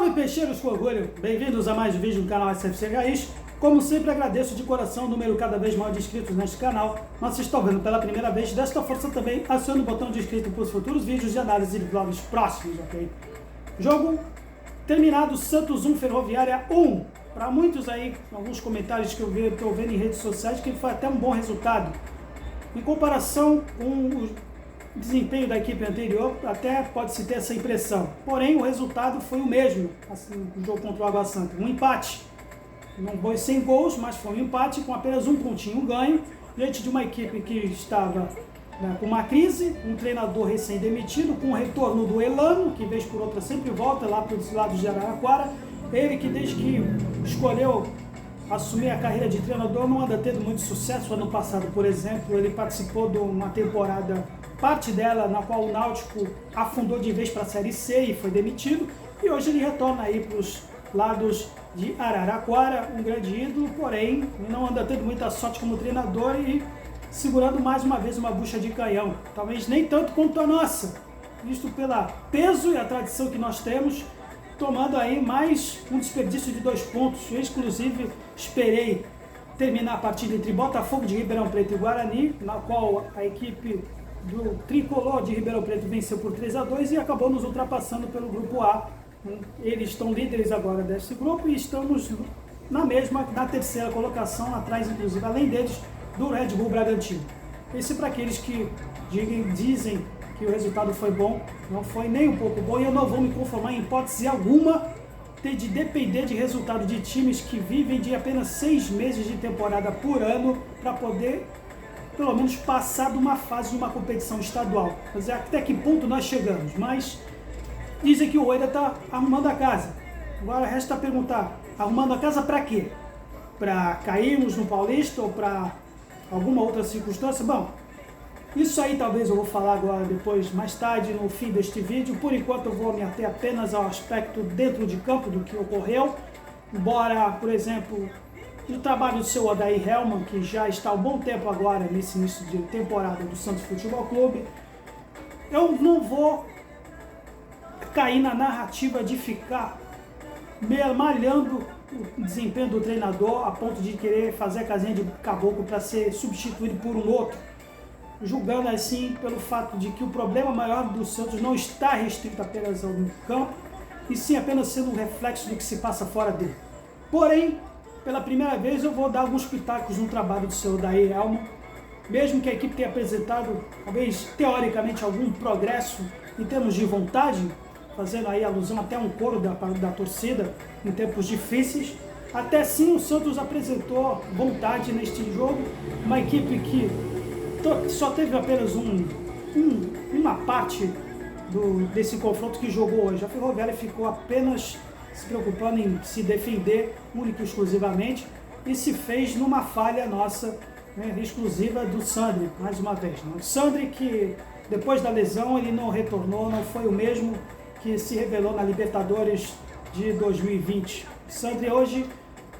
Salve peixeiros com orgulho, bem-vindos a mais um vídeo no canal SFC Raiz. Como sempre, agradeço de coração o número cada vez maior de inscritos neste canal. Mas se estão vendo pela primeira vez, desta força também, acione o botão de inscrito para os futuros vídeos de análise de vlogs próximos, ok? Jogo terminado, Santos 1, Ferroviária 1. Para muitos aí, alguns comentários que eu estou vendo em redes sociais, que foi até um bom resultado. Em comparação com o desempenho da equipe anterior, até pode-se ter essa impressão. Porém, o resultado foi o mesmo, assim, no jogo contra o Água Santa. Um empate. Não foi sem gols, mas foi um empate com apenas um pontinho ganho, diante de uma equipe que estava com uma crise, um treinador recém-demitido, com o retorno do Elano, que vez por outra sempre volta lá para os lados de Araraquara. Ele que desde que escolheu assumir a carreira de treinador não anda tendo muito sucesso. Ano passado, por exemplo, ele participou de uma temporada, parte dela, na qual o Náutico afundou de vez para a Série C e foi demitido. E hoje ele retorna aí para os lados de Araraquara, um grande ídolo, porém não anda tendo muita sorte como treinador e segurando mais uma vez uma bucha de canhão. Talvez nem tanto quanto a nossa, visto pelo peso e a tradição que nós temos, tomando aí mais um desperdício de 2 pontos. Eu, inclusive, esperei terminar a partida entre Botafogo de Ribeirão Preto e Guarani, na qual a equipe do Tricolor de Ribeirão Preto venceu por 3-2 e acabou nos ultrapassando pelo grupo A. Eles estão líderes agora desse grupo e estamos na terceira colocação, atrás, inclusive, além deles, do Red Bull Bragantino. Esse para aqueles que dizem que o resultado foi bom, não foi nem um pouco bom, e eu não vou me conformar em hipótese alguma de depender de resultado de times que vivem de apenas 6 meses de temporada por ano para poder, pelo menos, passar de uma fase de uma competição estadual. Mas até que ponto nós chegamos? Mas dizem que o Oida está arrumando a casa. Agora resta perguntar, arrumando a casa para quê? Para cairmos no Paulista ou para alguma outra circunstância? Bom, isso aí talvez eu vou falar agora depois, mais tarde, no fim deste vídeo. Por enquanto eu vou me ater apenas ao aspecto dentro de campo do que ocorreu. Embora, por exemplo, o trabalho do seu Odair Hellmann, que já está há um bom tempo agora nesse início de temporada do Santos Futebol Clube, eu não vou cair na narrativa de ficar malhando o desempenho do treinador a ponto de querer fazer a casinha de caboclo para ser substituído por um outro, julgando assim pelo fato de que o problema maior do Santos não está restrito apenas ao campo, e sim apenas sendo um reflexo do que se passa fora dele. Porém, pela primeira vez eu vou dar alguns pitacos no trabalho do seu Odair Hellmann, mesmo que a equipe tenha apresentado, talvez teoricamente, algum progresso em termos de vontade, fazendo aí alusão até um coro da torcida em tempos difíceis. Até sim o Santos apresentou vontade neste jogo, uma equipe que só teve apenas uma parte desse confronto que jogou hoje. A Ferroviária ficou apenas se preocupando em se defender única e exclusivamente e se fez numa falha nossa, né, exclusiva do Sandri, mais uma vez. O Sandri, que depois da lesão ele não retornou, não foi o mesmo que se revelou na Libertadores de 2020. O Sandri hoje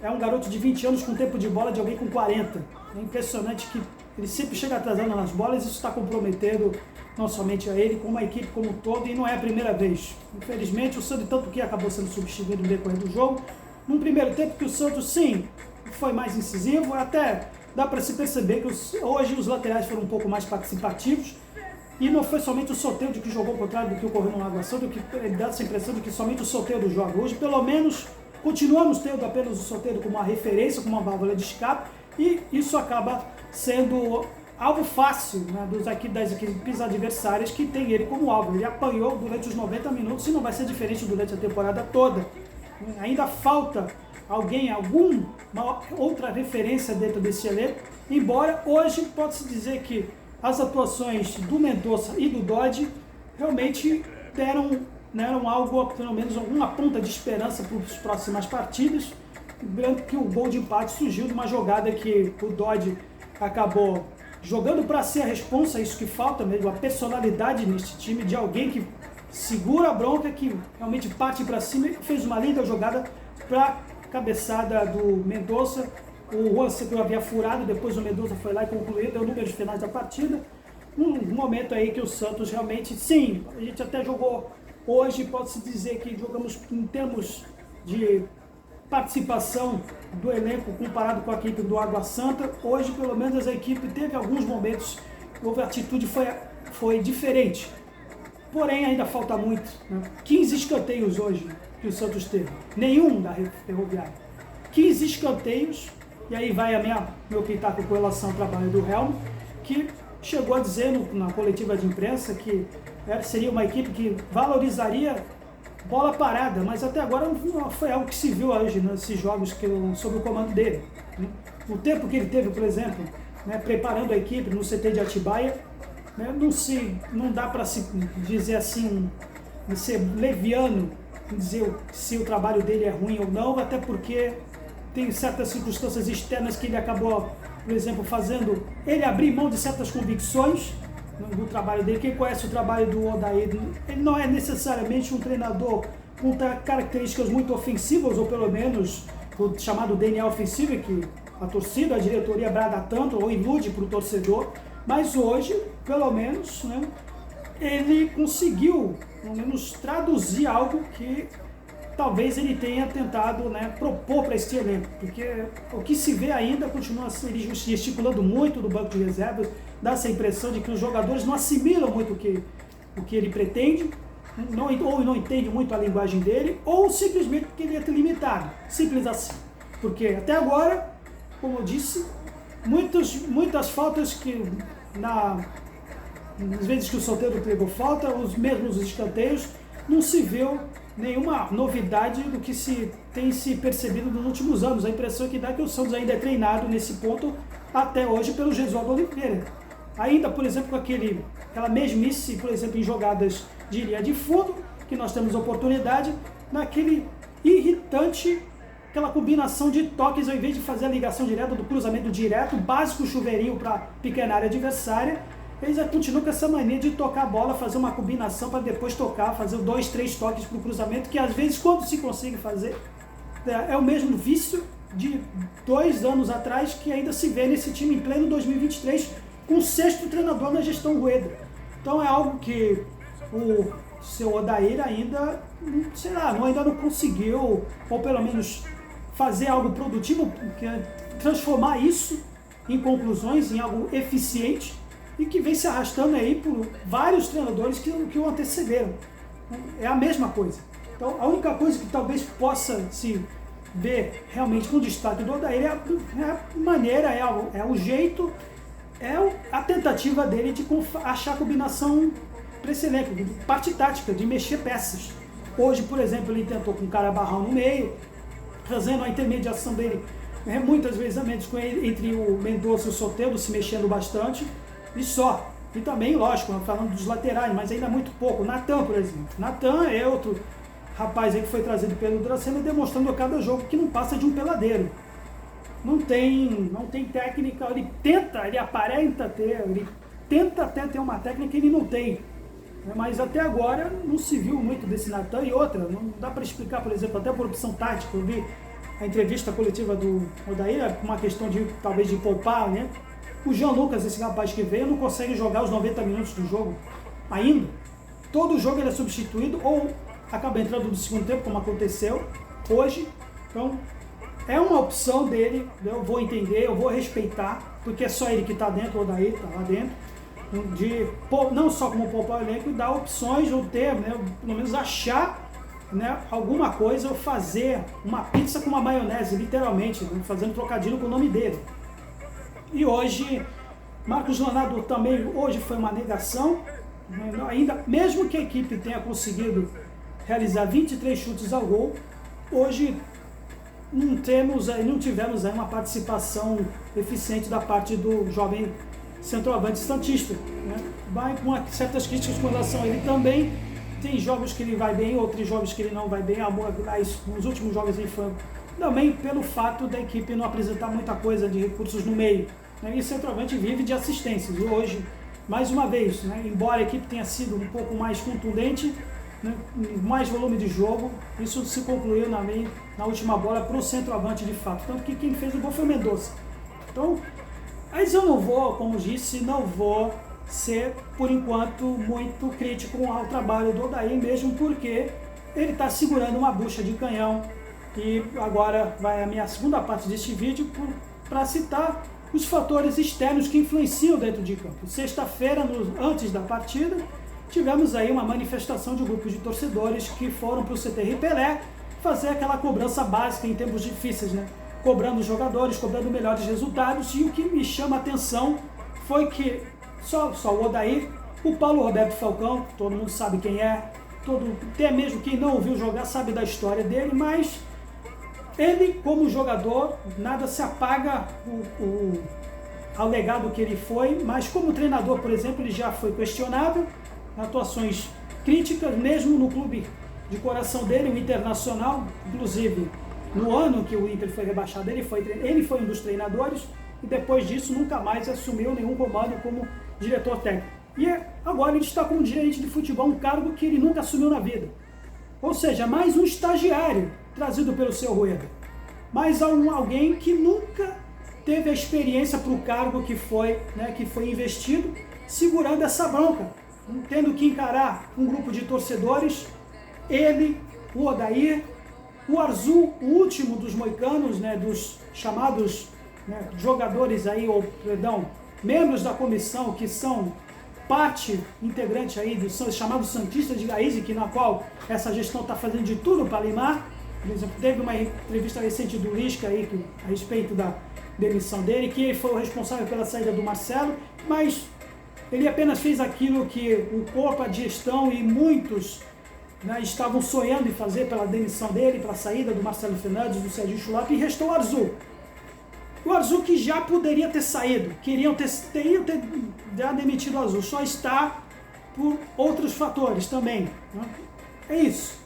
é um garoto de 20 anos com tempo de bola de alguém com 40. É impressionante que ele sempre chega atrasando nas bolas, isso está comprometendo não somente a ele, como a equipe como um todo, e não é a primeira vez. Infelizmente, o Sandri, tanto que acabou sendo substituído no decorrer do jogo, num primeiro tempo que o Santos, sim, foi mais incisivo, até dá para se perceber que hoje os laterais foram um pouco mais participativos, e não foi somente o Soteldo que jogou ao contrário do que ocorreu no Água Santa, que dá essa impressão de que somente o Soteldo joga. Hoje, pelo menos, continuamos tendo apenas o Soteldo como uma referência, como uma válvula de escape, e isso acaba sendo algo fácil, né, das equipes adversárias que tem ele como alvo. Ele apanhou durante os 90 minutos e não vai ser diferente durante a temporada toda. Ainda falta alguém, alguma outra referência dentro desse elenco, embora hoje pode-se dizer que as atuações do Mendonça e do Dodge realmente deram algo, pelo menos alguma ponta de esperança para as próximas partidas. Lembrando que o gol de empate surgiu de uma jogada que o Dodge acabou jogando para si a responsa, isso que falta mesmo, a personalidade neste time, de alguém que segura a bronca, que realmente parte para cima, e fez uma linda jogada para a cabeçada do Mendonça. O Juan Seco havia furado, depois o Mendonça foi lá e concluiu, deu números finais da partida. Um momento aí que o Santos realmente, sim, a gente até jogou Hoje pode-se dizer que jogamos em termos de participação do elenco comparado com a equipe do Água Santa. Hoje, pelo menos, a equipe teve alguns momentos, a atitude foi diferente. Porém, ainda falta muito. 15 escanteios hoje que o Santos teve. Nenhum da Ferroviária. 15 escanteios, e aí vai meu pitaco com relação ao trabalho do Helmo, que chegou a dizer na coletiva de imprensa que seria uma equipe que valorizaria bola parada, mas até agora não foi algo que se viu hoje nesses jogos sob o comando dele. O tempo que ele teve, por exemplo, preparando a equipe no CT de Atibaia, não dá para se dizer assim, ser leviano, dizer se o trabalho dele é ruim ou não, até porque tem certas circunstâncias externas que ele acabou, por exemplo, fazendo ele abrir mão de certas convicções do trabalho dele. Quem conhece o trabalho do Odair, ele não é necessariamente um treinador com características muito ofensivas, ou pelo menos o chamado DNA ofensivo, que a torcida, a diretoria brada tanto ou ilude para o torcedor, mas hoje, pelo menos, ele conseguiu, pelo menos, traduzir algo que talvez ele tenha tentado propor para este elenco, porque o que se vê ainda continua ele gesticulando muito do banco de reservas, dá essa impressão de que os jogadores não assimilam muito o que ele pretende, ou não entendem muito a linguagem dele, ou simplesmente porque ele é limitado, simples assim. Porque até agora, como eu disse, muitas faltas que às vezes que o Soteldo pegou falta, os mesmos escanteios, não se viu nenhuma novidade do que tem se percebido nos últimos anos. A impressão que dá é que o Santos ainda é treinado nesse ponto até hoje pelo Gesualdo Oliveira. Ainda, por exemplo, com aquela mesmice, por exemplo, em jogadas de linha de fundo, que nós temos oportunidade, naquele irritante, aquela combinação de toques, ao invés de fazer a ligação direta do cruzamento direto, básico chuveirinho para pequena área adversária, eles já continuam com essa mania de tocar a bola, fazer uma combinação para depois tocar, fazer 2, 3 toques para o cruzamento, que às vezes, quando se consegue fazer, é o mesmo vício de 2 anos atrás que ainda se vê nesse time em pleno 2023, com o 6º treinador na gestão Rueda. Então é algo que o seu Odair ainda, ainda não conseguiu, ou pelo menos fazer algo produtivo, transformar isso em conclusões, em algo eficiente, e que vem se arrastando aí por vários treinadores que o antecederam. É a mesma coisa. Então, a única coisa que talvez possa se ver realmente com destaque do Odair é a maneira, é o jeito, a tentativa dele de achar a combinação para esse elenco, de parte tática, de mexer peças. Hoje, por exemplo, ele tentou com o Carabarral no meio, trazendo a intermediação dele, muitas vezes entre o Mendonça e o Soteldo, se mexendo bastante, e só. E também, lógico, falando dos laterais, mas ainda muito pouco. Natan, por exemplo. Natan é outro rapaz aí que foi trazido pelo Dracena, demonstrando a cada jogo que não passa de um peladeiro. Não tem técnica, ele aparenta ter, ele tenta até ter uma técnica que ele não tem. Mas até agora não se viu muito desse Natan. E outra, não dá para explicar, por exemplo, até por opção tática. Eu vi a entrevista coletiva do Odair, uma questão de talvez de poupar, O Jean Lucas, esse rapaz que veio, não consegue jogar os 90 minutos do jogo ainda. Todo jogo ele é substituído ou acaba entrando no segundo tempo, como aconteceu hoje. Então, é uma opção dele, eu vou entender, eu vou respeitar, porque é só ele que está dentro, o Odair está lá dentro, de não só como poupar o elenco, dar opções, ou ter, pelo menos achar alguma coisa, ou fazer uma pizza com uma maionese, literalmente, fazendo trocadilho com o nome dele. E hoje, Marcos Leonardo também, hoje foi uma negação, ainda, mesmo que a equipe tenha conseguido realizar 23 chutes ao gol, hoje não tivemos aí uma participação eficiente da parte do jovem centroavante santista. Vai com certas críticas com relação a ele também, tem jogos que ele vai bem, outros jogos que ele não vai bem, nos últimos jogos ele foi também pelo fato da equipe não apresentar muita coisa de recursos no meio. E o centroavante vive de assistências. E hoje, mais uma vez, embora a equipe tenha sido um pouco mais contundente, mais volume de jogo, isso se concluiu na última bola para o centroavante de fato. Tanto que quem fez o gol foi o Mendonça. Então, mas eu não vou, como disse, não vou ser, por enquanto, muito crítico ao trabalho do Odair, mesmo porque ele está segurando uma bucha de canhão. E agora vai a minha segunda parte deste vídeo para citar os fatores externos que influenciam dentro de campo. Sexta-feira, antes da partida, tivemos aí uma manifestação de um grupo de torcedores que foram para o CT Pelé fazer aquela cobrança básica em tempos difíceis, né? Cobrando os jogadores, cobrando melhores resultados. E o que me chama a atenção foi que só o Odair, o Paulo Roberto Falcão, todo mundo sabe quem é, até mesmo quem não ouviu jogar sabe da história dele, mas ele, como jogador, nada se apaga ao legado que ele foi, mas como treinador, por exemplo, ele já foi questionável, atuações críticas, mesmo no clube de coração dele, o Internacional, inclusive no ano que o Inter foi rebaixado, ele foi um dos treinadores, e depois disso nunca mais assumiu nenhum comando como diretor técnico. E agora ele está como gerente de futebol, um cargo que ele nunca assumiu na vida. Ou seja, mais um estagiário trazido pelo seu Rueda. Mais alguém que nunca teve a experiência para o cargo que foi investido, segurando essa bronca, tendo que encarar um grupo de torcedores, ele, o Odair, o Arzu, o último dos moicanos, dos chamados jogadores aí, membros da comissão que são parte integrante aí dos chamados Santistas de Raiz, na qual essa gestão está fazendo de tudo para limar. Por exemplo, teve uma entrevista recente do Lisca aí, a respeito da demissão dele, que ele foi o responsável pela saída do Marcelo, mas ele apenas fez aquilo que o corpo, a gestão e muitos estavam sonhando em fazer pela demissão dele, pela saída do Marcelo Fernandes, do Sérgio Chulapa, e restou o Arzu. O Arzu que já poderia ter saído, teriam ter já demitido o Arzu, só está por outros fatores também. É isso.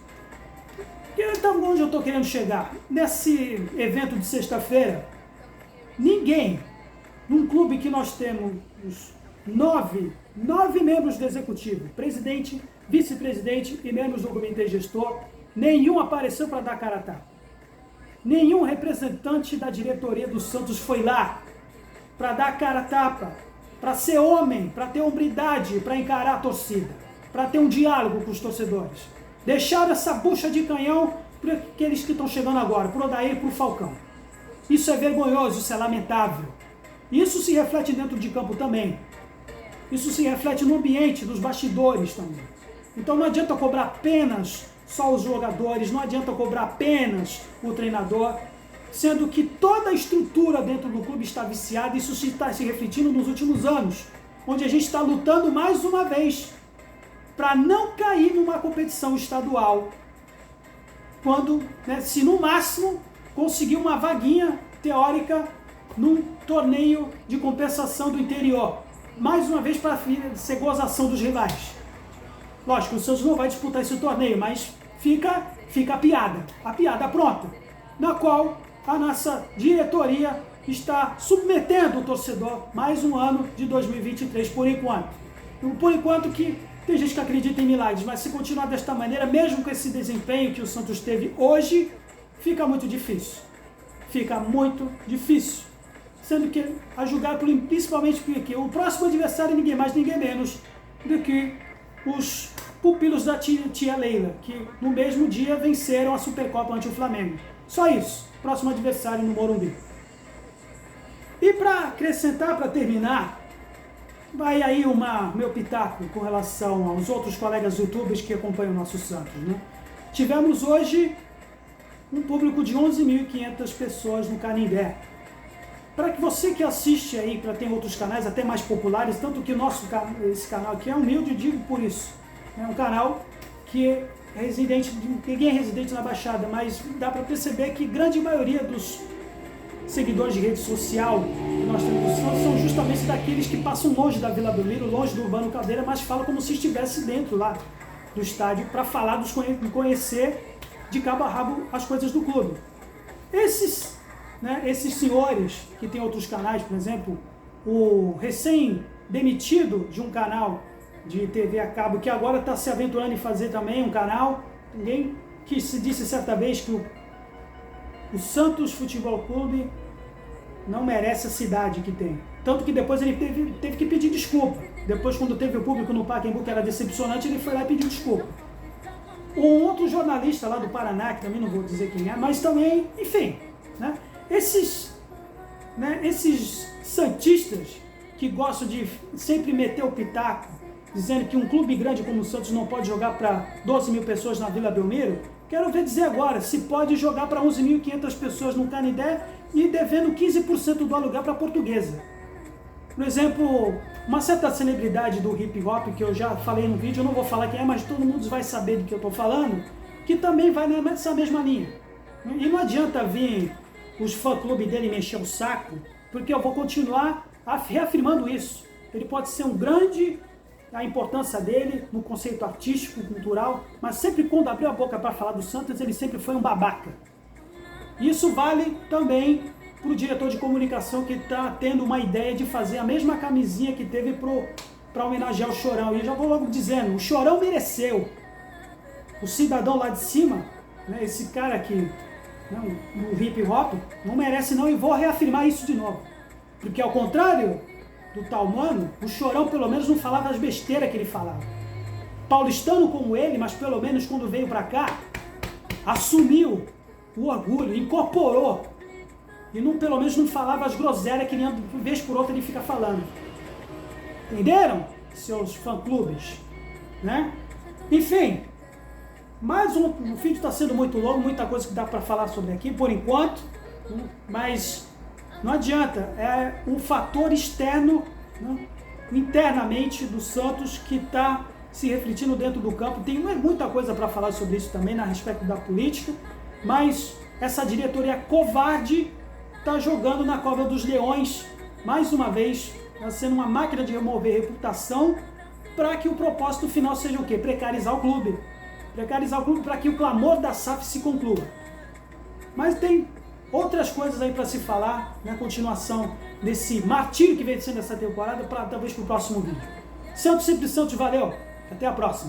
Então, onde eu estou querendo chegar? Nesse evento de sexta-feira, ninguém, num clube que nós temos nove membros do executivo, presidente, vice-presidente e membros do comitê gestor, nenhum apareceu para dar cara a tapa. Nenhum representante da diretoria do Santos foi lá para dar cara a tapa, para ser homem, para ter hombridade, para encarar a torcida, para ter um diálogo com os torcedores. Deixaram essa bucha de canhão para aqueles que estão chegando agora, para o Odair e para o Falcão. Isso é vergonhoso, isso é lamentável. Isso se reflete dentro de campo também. Isso se reflete no ambiente, dos bastidores também. Então não adianta cobrar apenas só os jogadores, não adianta cobrar apenas o treinador, sendo que toda a estrutura dentro do clube está viciada. Isso está se refletindo nos últimos anos, onde a gente está lutando mais uma vez para não cair numa competição estadual, quando, se no máximo, conseguir uma vaguinha teórica num torneio de compensação do interior, mais uma vez para ser gozação dos rivais. Lógico, o Santos não vai disputar esse torneio, mas fica a piada pronta, na qual a nossa diretoria está submetendo o torcedor mais um ano de 2023 por enquanto. Por enquanto que tem gente que acredita em milagres, mas se continuar desta maneira, mesmo com esse desempenho que o Santos teve hoje, fica muito difícil. Fica muito difícil. Sendo que, a julgar principalmente porque o próximo adversário é ninguém mais, ninguém menos do que os pupilos da tia Leila, que no mesmo dia venceram a Supercopa ante o Flamengo. Só isso. Próximo adversário no Morumbi. E para acrescentar, para terminar, vai aí meu pitaco com relação aos outros colegas youtubers que acompanham o nosso Santos. Tivemos hoje um público de 11.500 pessoas no Canindé. Para que você que assiste aí, para ter outros canais até mais populares, tanto que esse canal aqui é humilde, digo por isso. É um canal que é residente, ninguém é residente na Baixada, mas dá para perceber que grande maioria dos seguidores de rede social que nós temos são justamente daqueles que passam longe da Vila Belmiro, longe do Urbano Caldeira, mas falam como se estivesse dentro lá do estádio para falar, conhecer de cabo a rabo as coisas do clube. Esses senhores que têm outros canais, por exemplo, o recém-demitido de um canal de TV a cabo, que agora está se aventurando em fazer também um canal, ninguém que se disse certa vez que o Santos Futebol Clube não merece a cidade que tem. Tanto que depois ele teve que pedir desculpa. Depois, quando teve o público no Pacaembu, que era decepcionante, ele foi lá e pediu desculpa. Um outro jornalista lá do Paraná, que também não vou dizer quem é, mas também, enfim, né? Esses santistas que gostam de sempre meter o pitaco, dizendo que um clube grande como o Santos não pode jogar para 12 mil pessoas na Vila Belmiro, quero ver dizer agora se pode jogar para 11.500 pessoas no Canindé e devendo 15% do aluguel para a Portuguesa. Por exemplo, uma certa celebridade do hip hop, que eu já falei no vídeo, eu não vou falar quem é, mas todo mundo vai saber do que eu estou falando, que também vai nessa mesma linha. E não adianta vir os fã-clube dele me encher o saco, porque eu vou continuar reafirmando isso. Ele pode ser um grande, a importância dele no conceito artístico, cultural, mas sempre quando abriu a boca para falar do Santos, ele sempre foi um babaca. Isso vale também para o diretor de comunicação que está tendo uma ideia de fazer a mesma camisinha que teve para homenagear o Chorão. E já vou logo dizendo, o Chorão mereceu. O cidadão lá de cima, né, esse cara aqui, né, no hip hop, não merece não, e vou reafirmar isso de novo. Porque ao contrário do tal mano, o Chorão pelo menos não falava as besteiras que ele falava. Paulistano como ele, mas pelo menos quando veio para cá, assumiu o orgulho, incorporou. E não, pelo menos não falava as groselhas que de vez por outra ele fica falando. Entenderam? Seus fã-clubes. Né? Enfim, mais o vídeo está sendo muito longo, muita coisa que dá para falar sobre aqui, por enquanto. Mas não adianta, é um fator externo, né, internamente do Santos que está se refletindo dentro do campo. Tem muita coisa para falar sobre isso também, a respeito da política, mas essa diretoria covarde está jogando na cova dos leões, mais uma vez, tá sendo uma máquina de remover reputação para que o propósito final seja o quê? Precarizar o clube. Precarizar o clube para que o clamor da SAF se conclua. Mas tem outras coisas aí para se falar na continuação desse martírio que vem sendo essa temporada, para talvez para o próximo vídeo. Santos sempre Santos, valeu, até a próxima.